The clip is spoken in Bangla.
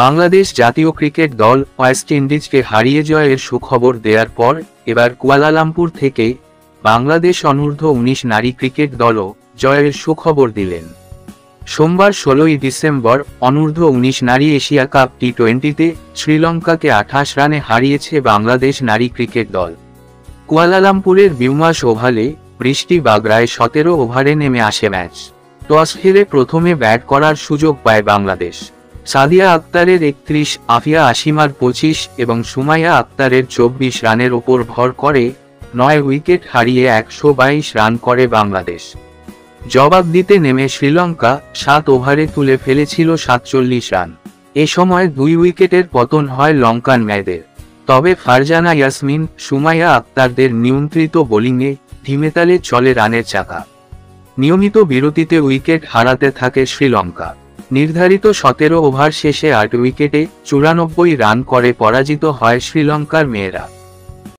বাংলাদেশ জাতীয় ক্রিকেট দল ওয়েস্ট ইন্ডিজকে হারিয়ে জয়ের সুখবর দেওয়ার পর এবার কুয়ালালামপুর থেকে বাংলাদেশ অনূর্ধ্ব-19 নারী ক্রিকেট দলও জয়ের সুখবর দিলেন। সোমবার 16 ডিসেম্বর অনূর্ধ্ব-19 নারী এশিয়া কাপ টি-20তে শ্রীলঙ্কাকে 28 রানে হারিয়েছে বাংলাদেশ নারী ক্রিকেট দল। কুয়ালালামপুরের বিউমাস ওভালে বৃষ্টি বাগড়ায় 17 ওভারে নেমে আসে ম্যাচ। টস হেরে প্রথমে ব্যাট করার সুযোগ পায় বাংলাদেশ। সাদিয়া আক্তারের 31, আফিয়া আসিমার 25 এবং সুমাইয়া আক্তারের 24 রানের ওপর ভর করে 9 উইকেট হারিয়ে 122 রান করে বাংলাদেশ। জবাব দিতে নেমে শ্রীলঙ্কা 7 ওভারে তুলে ফেলেছিল 47 রান। এ সময় 2 উইকেটের পতন হয় লঙ্কান মেয়েদের। তবে ফারজানা ইয়াসমিন, সুমাইয়া আক্তারদের নিয়ন্ত্রিত বোলিংয়ে ধিমেতালে চলে রানের চাকা। নিয়মিত বিরতিতে উইকেট হারাতে থাকে শ্রীলঙ্কা। নির্ধারিত 17 ওভার শেষে 8 উইকেটে 94 রান করে পরাজিত হয় শ্রীলঙ্কার মেয়েরা।